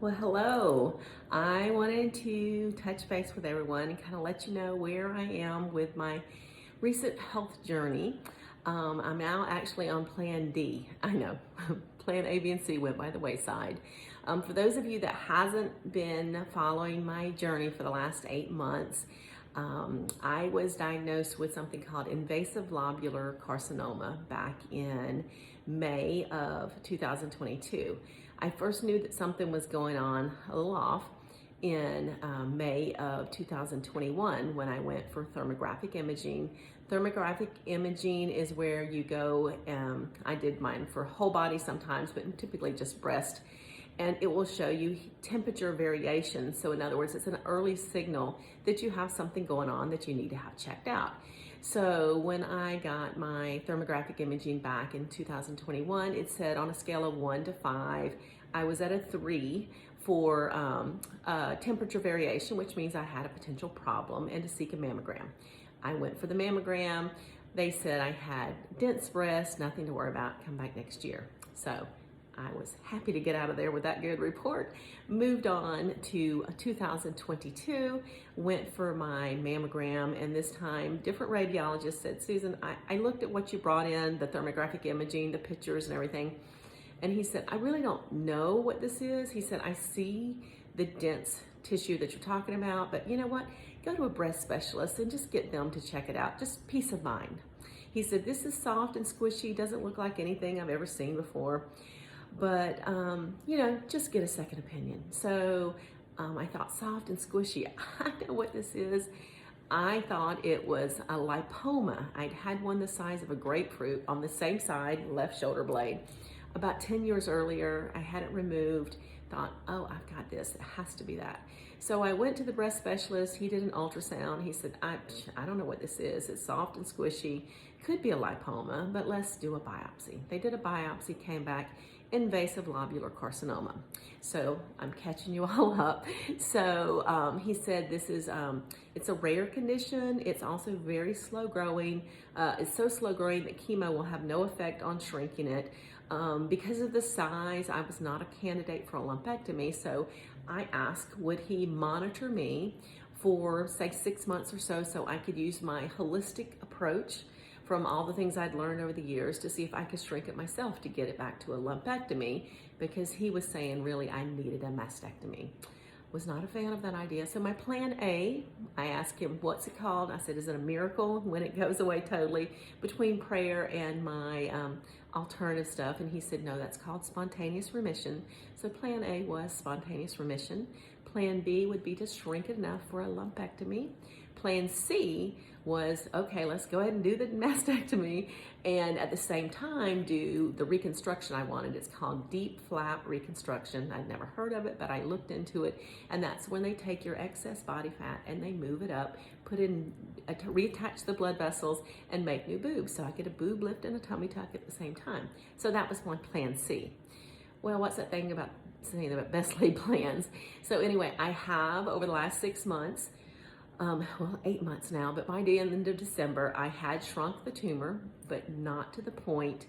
Well, hello. I wanted to touch base with everyone and kind of let you know where I am with my recent health journey. I'm now actually on Plan D. I know, Plan A, B, and C went by the wayside. For those of you that hasn't been following my journey for the last 8 months, I was diagnosed with something called invasive lobular carcinoma back in May of 2022. I first knew that something was going on a little off in May of 2021 when I went for thermographic imaging. Thermographic imaging is where you go, I did mine for whole body sometimes, but typically just breast, and it will show you temperature variation. So in other words, it's an early signal that you have something going on that you need to have checked out. So when I got my thermographic imaging back in 2021, it said on a scale of 1 to 5, I was at a 3 for temperature variation, which means I had a potential problem, and to seek a mammogram. I went for the mammogram. They said I had dense breasts, nothing to worry about, come back next year. So I was happy to get out of there with that good report. Moved on to 2022, went for my mammogram, and this time different radiologists said, Susan, I looked at what you brought in, the thermographic imaging, the pictures and everything, and he said, I really don't know what this is. He said, I see the dense tissue that you're talking about, but you know what? Go to a breast specialist and just get them to check it out, just peace of mind. He said, this is soft and squishy, doesn't look like anything I've ever seen before. But, just get a second opinion. So I thought soft and squishy, I know what this is. I thought it was a lipoma. I'd had one the size of a grapefruit on the same side, left shoulder blade. About 10 years earlier, I had it removed, thought, oh, I've got this, it has to be that. So I went to the breast specialist, he did an ultrasound, he said, I don't know what this is, it's soft and squishy, could be a lipoma, but let's do a biopsy. They did a biopsy, came back, invasive lobular carcinoma. So I'm catching you all up. So he said this is, it's a rare condition. It's also very slow growing. It's so slow growing that chemo will have no effect on shrinking it. Because of the size, I was not a candidate for a lumpectomy. So I asked, would he monitor me for say 6 months or so I could use my holistic approach from all the things I'd learned over the years to see if I could shrink it myself to get it back to a lumpectomy, because he was saying really I needed a mastectomy. Was not a fan of that idea. So my plan A, I asked him, what's it called? I said, is it a miracle when it goes away totally between prayer and my alternative stuff? And he said, no, that's called spontaneous remission. So plan A was spontaneous remission. Plan B would be to shrink it enough for a lumpectomy. Plan C was, okay, let's go ahead and do the mastectomy and at the same time do the reconstruction I wanted. It's called DIEP flap reconstruction. I'd never heard of it, but I looked into it, and that's when they take your excess body fat and they move it up, put in, reattach the blood vessels and make new boobs. So I get a boob lift and a tummy tuck at the same time. So that was my plan C. Well, what's that thing about saying about best laid plans? So anyway, I have over the last 6 months, 8 months now, but by the end of December, I had shrunk the tumor, but not to the point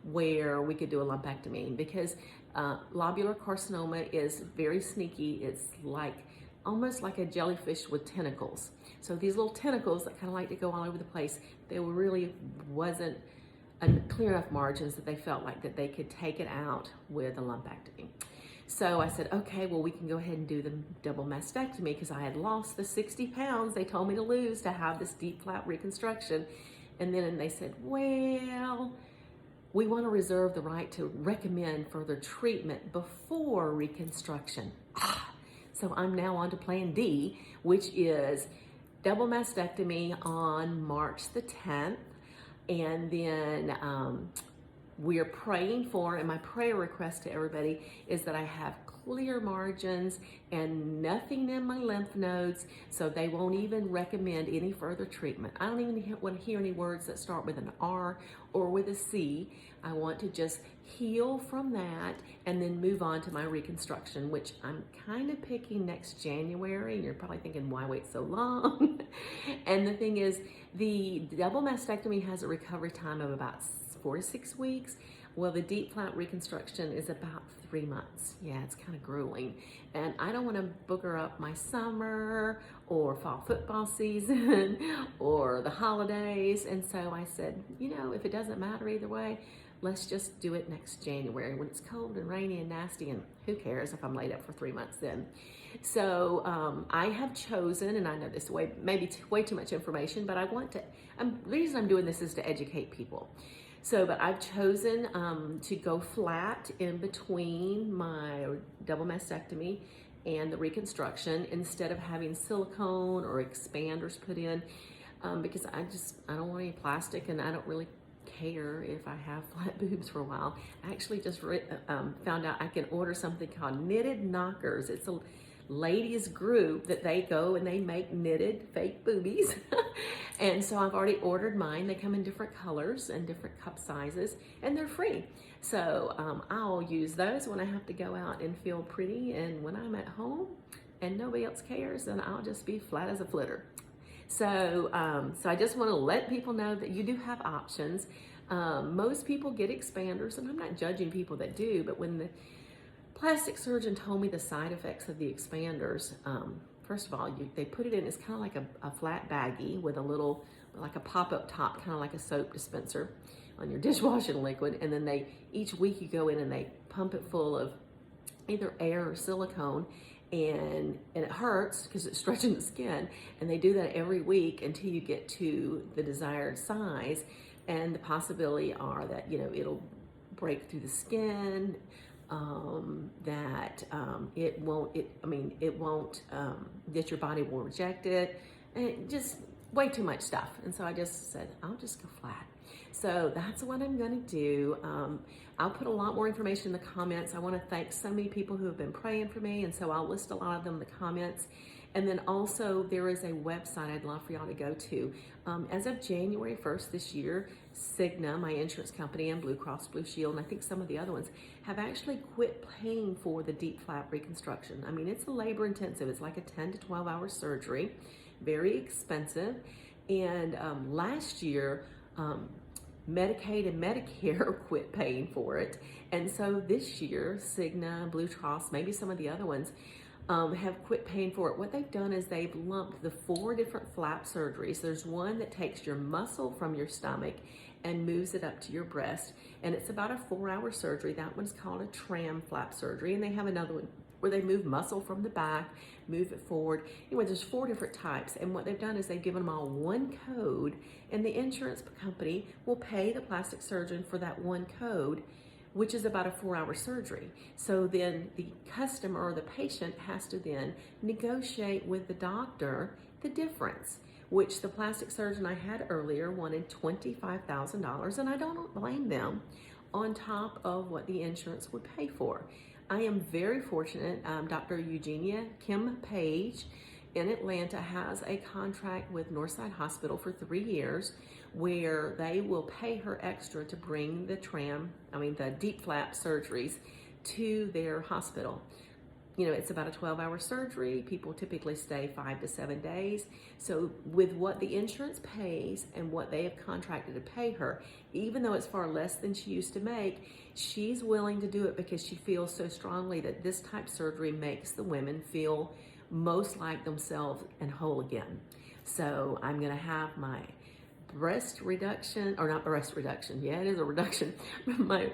where we could do a lumpectomy, because lobular carcinoma is very sneaky. It's like almost like a jellyfish with tentacles. So these little tentacles that kind of like to go all over the place, there really wasn't clear enough margins that they felt like that they could take it out with a lumpectomy. So I said, okay, well, we can go ahead and do the double mastectomy, because I had lost the 60 pounds they told me to lose to have this DIEP flap reconstruction. And then they said, well, we want to reserve the right to recommend further treatment before reconstruction. So I'm now on to plan D, which is double mastectomy on March the 10th. And then we're praying for, and my prayer request to everybody is that I have clear margins and nothing in my lymph nodes, so they won't even recommend any further treatment. I don't even want to hear any words that start with an R or with a C. I want to just heal from that and then move on to my reconstruction, which I'm kind of picking next January. And you're probably thinking, why wait so long? And the thing is, the double mastectomy has a recovery time of about 4 to 6 weeks, Well, the deep flap reconstruction is about 3 months. Yeah, it's kind of grueling. And I don't want to booger up my summer or fall football season or the holidays. And so I said, you know, if it doesn't matter either way, let's just do it next January when it's cold and rainy and nasty, and who cares if I'm laid up for 3 months then. So I have chosen, and I know this way maybe way too much information, but I want to, the reason I'm doing this is to educate people. So, but I've chosen to go flat in between my double mastectomy and the reconstruction instead of having silicone or expanders put in, because I don't want any plastic, and I don't really care if I have flat boobs for a while. I actually just found out I can order something called knitted knockers. It's a ladies group that they go and they make knitted fake boobies. And so I've already ordered mine. They come in different colors and different cup sizes, and they're free. So I'll use those when I have to go out and feel pretty, and when I'm at home and nobody else cares, then I'll just be flat as a flitter. So, so I just want to let people know that you do have options. Most people get expanders, and I'm not judging people that do, but when the plastic surgeon told me the side effects of the expanders, first of all, they put it in, it's kind of like a flat baggie with a little, like a pop-up top, kind of like a soap dispenser on your dishwashing liquid, and then each week you go in and they pump it full of either air or silicone, and it hurts because it's stretching the skin, and they do that every week until you get to the desired size. And the possibility are that, you know, it'll break through the skin, that your body will reject it, and just way too much stuff. And so I just said, I'll just go flat. So that's what I'm going to do. I'll put a lot more information in the comments. I want to thank so many people who have been praying for me, and so I'll list a lot of them in the comments. And then also there is a website I'd love for y'all to go to. As of January 1st this year, Cigna, my insurance company, and Blue Cross Blue Shield, and I think some of the other ones, have actually quit paying for the deep flap reconstruction. I mean, it's a labor intensive. It's like a 10 to 12 hour surgery, very expensive. And last year, Medicaid and Medicare quit paying for it. And so this year, Cigna, Blue Cross, maybe some of the other ones, have quit paying for it. What they've done is they've lumped the 4 different flap surgeries. There's one that takes your muscle from your stomach and moves it up to your breast, and it's about a 4-hour surgery. That one's called a tram flap surgery, and they have another one where they move muscle from the back, move it forward. Anyway, there's 4 different types, and what they've done is they've given them all one code, and the insurance company will pay the plastic surgeon for that one code, which is about a 4-hour surgery. So then the customer or the patient has to then negotiate with the doctor the difference, which the plastic surgeon I had earlier wanted $25,000, and I don't blame them, on top of what the insurance would pay for. I am very fortunate. Dr. Eugenia Kim Page in Atlanta has a contract with Northside Hospital for 3 years, where they will pay her extra to bring the deep flap surgeries to their hospital. You know, it's about a 12-hour surgery. People typically stay 5 to 7 days. So with what the insurance pays and what they have contracted to pay her, even though it's far less than she used to make, she's willing to do it because she feels so strongly that this type of surgery makes the women feel most like themselves and whole again. So I'm gonna have my breast reduction, or not breast reduction, yeah, it is a reduction, my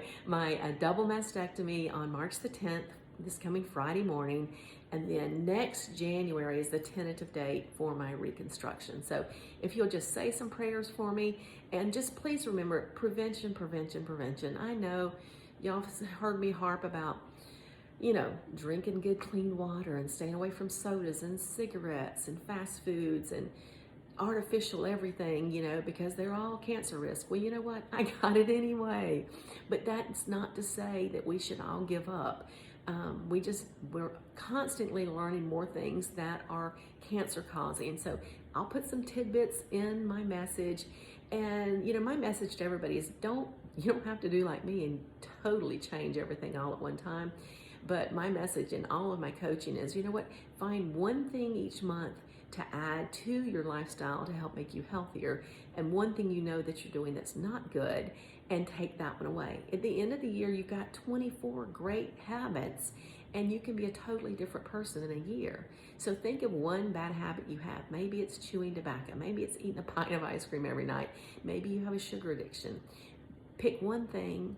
double mastectomy on March the 10th, this coming Friday morning, and then next January is the tentative date for my reconstruction. So if you'll just say some prayers for me, and just please remember, prevention, prevention, prevention. I know y'all heard me harp about, you know, drinking good clean water and staying away from sodas and cigarettes and fast foods and artificial everything, you know, because they're all cancer risk. Well, you know what? I got it anyway. But that's not to say that we should all give up. We're constantly learning more things that are cancer causing. So I'll put some tidbits in my message. And, you know, my message to everybody is you don't have to do like me and totally change everything all at one time. But my message in all of my coaching is, you know what? Find one thing each month to add to your lifestyle to help make you healthier, and one thing you know that you're doing that's not good, and take that one away. At the end of the year, you've got 24 great habits, and you can be a totally different person in a year. So think of one bad habit you have. Maybe it's chewing tobacco. Maybe it's eating a pint of ice cream every night. Maybe you have a sugar addiction. Pick one thing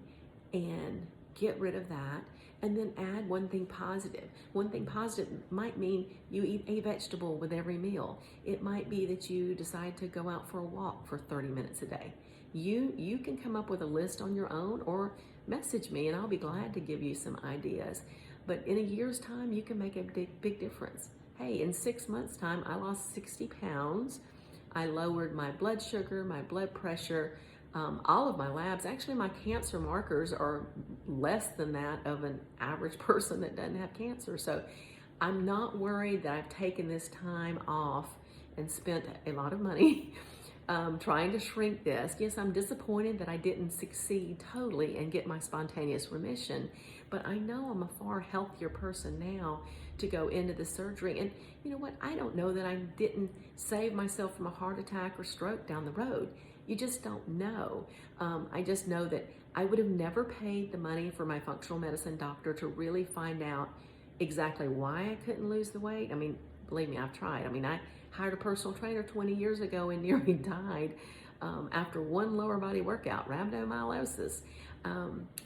and get rid of that, and then add one thing positive. One thing positive might mean you eat a vegetable with every meal. It might be that you decide to go out for a walk for 30 minutes a day. You can come up with a list on your own, or message me and I'll be glad to give you some ideas. But in a year's time, you can make a big difference. Hey, in 6 months' time, I lost 60 pounds. I lowered my blood sugar, my blood pressure, all of my labs. Actually, my cancer markers are less than that of an average person that doesn't have cancer. So I'm not worried that I've taken this time off and spent a lot of money trying to shrink this. Yes, I'm disappointed that I didn't succeed totally and get my spontaneous remission, but I know I'm a far healthier person now to go into the surgery. And you know what? I don't know that I didn't save myself from a heart attack or stroke down the road. You just don't know. I just know that I would have never paid the money for my functional medicine doctor to really find out exactly why I couldn't lose the weight. I mean, believe me, I've tried. I mean, I hired a personal trainer 20 years ago and nearly died after one lower body workout, rhabdomyolysis.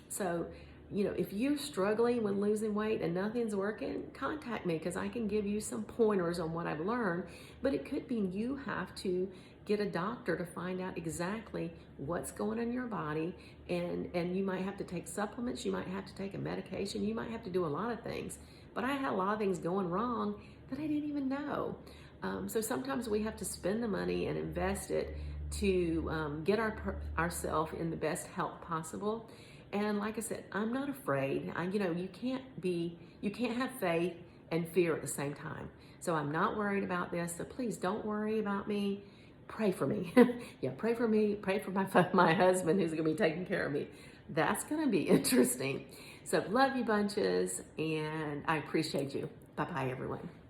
So, you know, if you're struggling with losing weight and nothing's working, contact me, because I can give you some pointers on what I've learned. But it could mean you have to get a doctor to find out exactly what's going on in your body, and you might have to take supplements, you might have to take a medication, you might have to do a lot of things. But I had a lot of things going wrong that I didn't even know. So sometimes we have to spend the money and invest it to get ourselves in the best health possible. And like I said, I'm not afraid. You can't have faith and fear at the same time. So I'm not worried about this. So please don't worry about me. Pray for me. Yeah, pray for me. Pray for my husband, who's going to be taking care of me. That's going to be interesting. So love you bunches, and I appreciate you. Bye-bye, everyone.